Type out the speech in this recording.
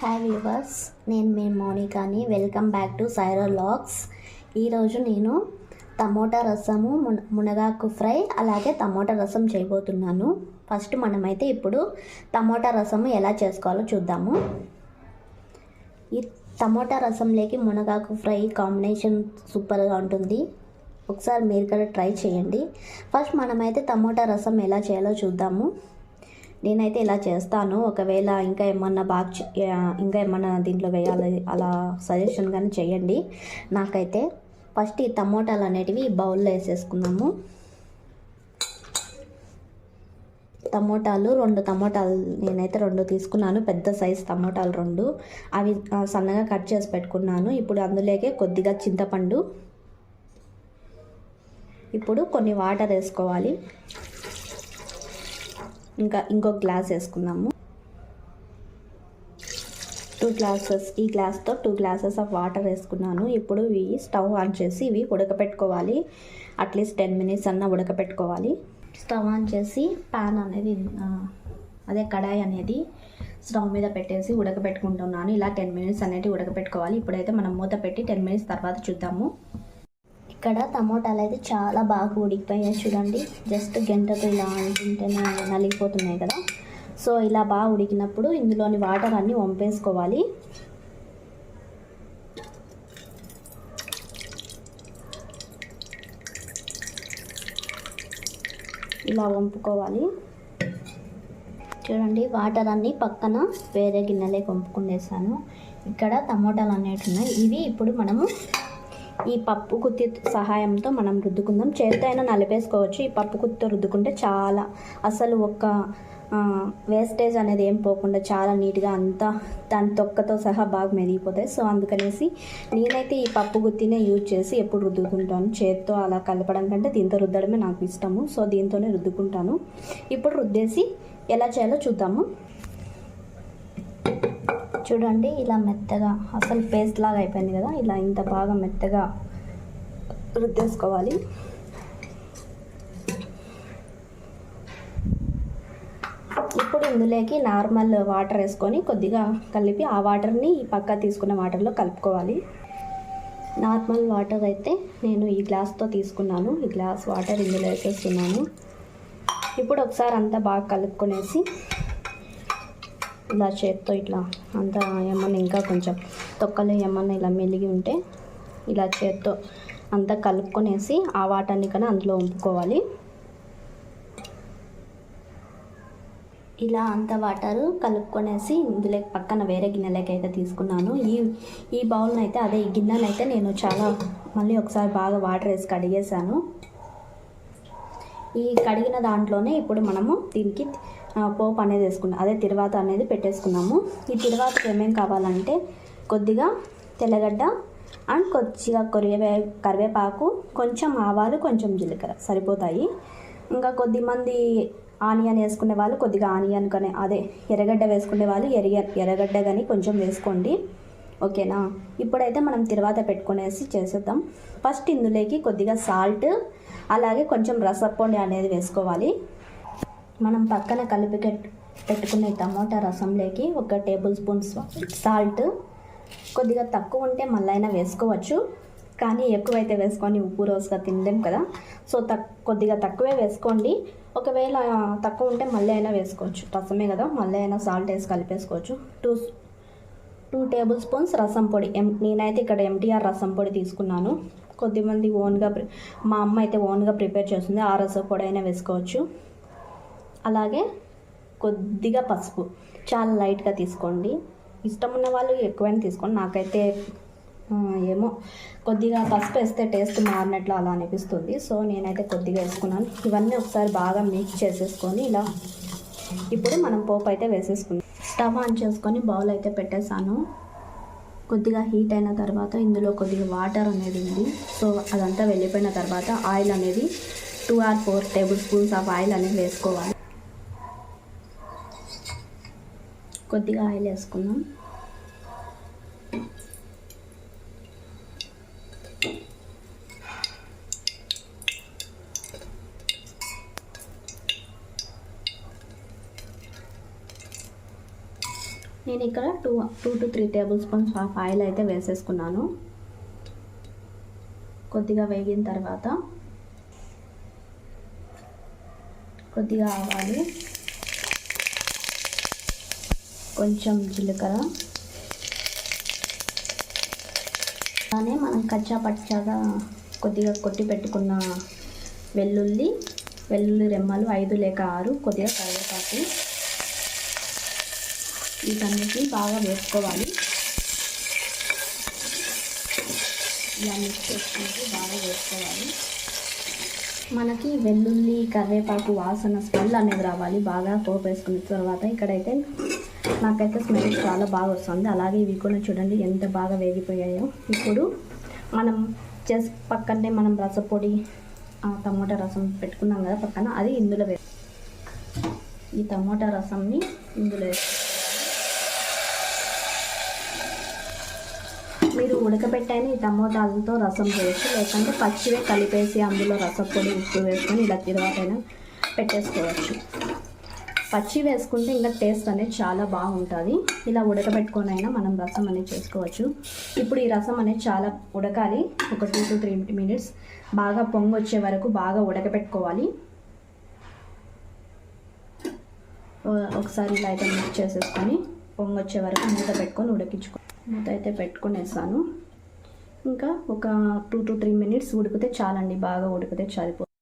Hi viewers, నేను మీ మౌనికాని. Welcome back to Saira vlogs. ఈరోజు నేను టమోటా రసము, మునగాకు ఫ్రై, అలాగే టమోటా రసం చేయబోతున్నాను. ఫస్ట్ మనమైతే ఇప్పుడు టమోటా రసము ఎలా చేసుకోవాలో చూద్దాము. ఈ టమోటా రసంలోకి మునగాకు ఫ్రై కాంబినేషన్ సూపర్గా ఉంటుంది. ఒకసారి మీరు కూడా ట్రై చేయండి. ఫస్ట్ మనమైతే టమోటా రసం ఎలా చేయాలో చూద్దాము. నేనైతే ఇలా చేస్తాను. ఒకవేళ ఇంకా ఏమన్నా దీంట్లో వేయాలి అలా సజెషన్ కానీ చేయండి. నాకైతే ఫస్ట్ ఈ టమోటాలు అనేటివి బౌల్లో వేసేసుకున్నాము. రెండు టమోటాలు నేనైతే 2 తీసుకున్నాను. పెద్ద సైజ్ టమోటాలు 2, అవి సన్నగా కట్ చేసి పెట్టుకున్నాను. ఇప్పుడు అందులోకే కొద్దిగా చింతపండు, ఇప్పుడు కొన్ని వాటర్ వేసుకోవాలి. ఇంకొక గ్లాస్ వేసుకుందాము. 2 గ్లాసెస్, ఈ గ్లాస్తో 2 గ్లాసెస్ ఆఫ్ వాటర్ వేసుకున్నాను. ఇప్పుడు ఇవి స్టవ్ ఆన్ చేసి ఇవి ఉడకపెట్టుకోవాలి. అట్లీస్ట్ 10 మినిట్స్ అన్నా ఉడకపెట్టుకోవాలి. స్టవ్ ఆన్ చేసి ప్యాన్ అనేది కడాయి అనేది స్టవ్ మీద పెట్టేసి ఉడకపెట్టుకుంటున్నాను. ఇలా 10 మినిట్స్ అనేది ఉడకపెట్టుకోవాలి. ఇప్పుడైతే మనం మూత పెట్టి 10 మినిట్స్ తర్వాత చూద్దాము. ఇక్కడ టమోటాలు అయితే చాలా బాగా ఉడికిపోయాయి చూడండి. జస్ట్ గంటతో ఇలా అంటుంటేనే నలిగిపోతున్నాయి కదా. సో ఇలా బాగా ఉడికినప్పుడు ఇందులోని వాటర్ అన్నీ వంపేసుకోవాలి. ఇలా వంపుకోవాలి. చూడండి, వాటర్ అన్నీ పక్కన వేరే గిన్నెలే వంపుకునేసాను. ఇక్కడ టమోటాలు అనేవి ఉన్నాయి. ఇవి ఇప్పుడు మనము ఈ పప్పు గుత్తి సహాయంతో మనం రుద్దుకుందాం. చేతితో అయినా నలిపేసుకోవచ్చు. ఈ పప్పు గుత్తితో రుద్దుకుంటే చాలా అసలు ఒక్క వేస్టేజ్ అనేది ఏం పోకుండా చాలా నీట్గా అంతా దాని తొక్కతో సహా బాగా మెదిగిపోతాయి. సో అందుకనేసి నేనైతే ఈ పప్పు గుత్తినే యూజ్ చేసి ఎప్పుడు రుద్దుకుంటాను. చేతితో అలా కలపడం కంటే దీంతో రుద్దడమే నాకు ఇష్టము. సో దీంతోనే రుద్దుకుంటాను. ఇప్పుడు రుద్దేసి ఎలా చేయాలో చూద్దాము. చూడండి, ఇలా మెత్తగా అసలు పేస్ట్ లాగా అయిపోయింది కదా. ఇలా ఇంత బాగా మెత్తగా రుద్దేసుకోవాలి. ఇప్పుడు ఇందులోకి నార్మల్ వాటర్ వేసుకొని కొద్దిగా కలిపి ఆ వాటర్ని ఈ పక్క తీసుకున్న వాటర్లో కలుపుకోవాలి. నార్మల్ వాటర్ అయితే నేను ఈ గ్లాస్తో తీసుకున్నాను. ఈ గ్లాస్ వాటర్ ఇందులో వేసేస్తున్నాను. ఇప్పుడు ఒకసారి అంతా బాగా కలుపుకొనేసి ఇలా చేత్తో ఇట్లా అంతా ఏమన్నా ఇంకా కొంచెం తొక్కలు ఏమన్నా ఇలా మెలిగి ఉంటే ఇలా చేత్తో అంతా కలుపుకొనేసి ఆ వాటర్ని కన్నా అందులో వంపుకోవాలి. ఇలా అంత వాటరు కలుపుకొనేసి ఇందులో పక్కన వేరే గిన్నెలకి అయితే తీసుకున్నాను. ఈ బౌల్ని అయితే ఈ గిన్నెని అయితే నేను మళ్ళీ ఒకసారి బాగా వాటర్ వేసి కడిగేసాను. ఈ కడిగిన దాంట్లోనే ఇప్పుడు మనము దీనికి పోపు అనేది వేసుకున్నాం. తిరువాత అనేది పెట్టేసుకున్నాము. ఈ తిరువాతకి ఏమేమి కావాలంటే కొద్దిగా తెల్లగడ్డ అండ్ కొద్దిగా కరివేపాకు, కొంచెం ఆవాలు, కొంచెం జీలకర్ర సరిపోతాయి. ఇంకా కొద్దిమంది ఆనియన్ వేసుకునే వాళ్ళు కొద్దిగా ఆనియన్ కానీ ఎర్రగడ్డ వేసుకునే వాళ్ళు ఎర్రగడ్డ కానీ కొంచెం వేసుకోండి. ఓకేనా. ఇప్పుడైతే మనం తిరువాత పెట్టుకునేసి చేసేద్దాం. ఫస్ట్ ఇందులోకి కొద్దిగా సాల్ట్, అలాగే కొంచెం రసపొడి అనేది వేసుకోవాలి. మనం పక్కన కలిపి పెట్టుకునే టమోటా రసంలోకి 1 టేబుల్ స్పూన్ సాల్ట్, కొద్దిగా తక్కువ ఉంటే మళ్ళీ వేసుకోవచ్చు. కానీ ఎక్కువైతే వేసుకొని ఉప్పు రోజుగా తినలేం కదా. సో కొద్దిగా తక్కువే వేసుకోండి. ఒకవేళ తక్కువ ఉంటే మళ్ళీ అయినా వేసుకోవచ్చు. రసమే కదా, మళ్ళీ అయినా సాల్ట్ వేసి కలిపేసుకోవచ్చు. 2 టేబుల్ స్పూన్స్ రసం పొడి. నేనైతే ఇక్కడ ఎంటీఆర్ రసం పొడి తీసుకున్నాను. కొద్దిమంది మా అమ్మ అయితే ఓన్గా ప్రిపేర్ చేస్తుంది. ఆ రసం పొడి అయినా వేసుకోవచ్చు. అలాగే కొద్దిగా పసుపు, చాలా లైట్గా తీసుకోండి. ఇష్టం ఉన్న వాళ్ళు ఎక్కువైనా తీసుకోండి. నాకైతే ఏమో కొద్దిగా పసుపు వేస్తే టేస్ట్ మారినట్లు అలా అనిపిస్తుంది. సో నేనైతే కొద్దిగా వేసుకున్నాను. ఇవన్నీ ఒకసారి బాగా మిక్స్ చేసేసుకొని ఇలా ఇప్పుడు మనం పోపు అయితే వేసేసుకుందాం. స్టవ్ ఆన్ చేసుకొని బౌల్ అయితే పెట్టేసాను. కొద్దిగా హీట్ అయిన తర్వాత ఇందులో కొద్దిగా వాటర్ అనేది ఉంది. సో అదంతా వెళ్ళిపోయిన తర్వాత ఆయిల్ అనేది 2 or 4 table spoons of oil అనేది వేసుకోవాలి. కొద్దిగా ఆయిల్ వేసుకుందాం. నేను ఇక్కడ 2 to 3 table spoons of oil అయితే వేసేసుకున్నాను. కొద్దిగా వేగిన తర్వాత కొద్దిగా ఆవాలు, కొంచెం జీలకర్ర, అలానే మనం కచ్చా పచ్చాగా కొద్దిగా కొట్టి పెట్టుకున్న వెల్లుల్లి రెమ్మలు 5 లేక 6, కొద్దిగా కరివేపాకు, వీటన్నిటిని బాగా వేసుకోవాలి. ఇలా మిక్స్ చేసుకుంటూ బాగా వేసుకోవాలి. మనకి వెల్లుల్లి కరివేపాకు వాసన స్మెల్ అనేది రావాలి. బాగా పోపు వేసుకున్న తర్వాత ఇక్కడైతే నాకైతే స్మెల్ చాలా బాగా వస్తుంది. అలాగే ఇవి కూడా చూడండి ఎంత బాగా వేగిపోయాయో. ఇప్పుడు మనం పక్కనే మనం రసపొడి టమోటా రసం పెట్టుకున్నాం కదా పక్కన, అది ఇందులో ఈ టమోటా రసంని ఇందులో మీరు ఉడకబెట్టైనా ఈ టమోటాలతో రసం చేయొచ్చు, లేకుంటే పచ్చివే కలిపేసి అందులో రసపొడి ఉప్పు వేసుకొని ఇలా తిరువాతైనా పెట్టేసుకోవచ్చు. పచ్చి వేసుకుంటే ఇంకా టేస్ట్ అనేది చాలా బాగుంటుంది. ఇలా ఉడకబెట్టుకొని అయినా మనం రసం అనేది చేసుకోవచ్చు. ఇప్పుడు ఈ రసం అనేది చాలా ఉడకాలి. ఒక 2 to 3 minutes బాగా పొంగు వచ్చే వరకు బాగా ఉడకబెట్టుకోవాలి. ఒకసారి ఇలా అయితే మిక్స్ చేసేసుకొని పొంగు వచ్చే వరకు మూత పెట్టుకొని మూత అయితే పెట్టుకునేసాను. ఇంకా ఒక 2 to 3 minutes ఉడికితే చాలండి. బాగా ఉడికితే సరిపోతుంది.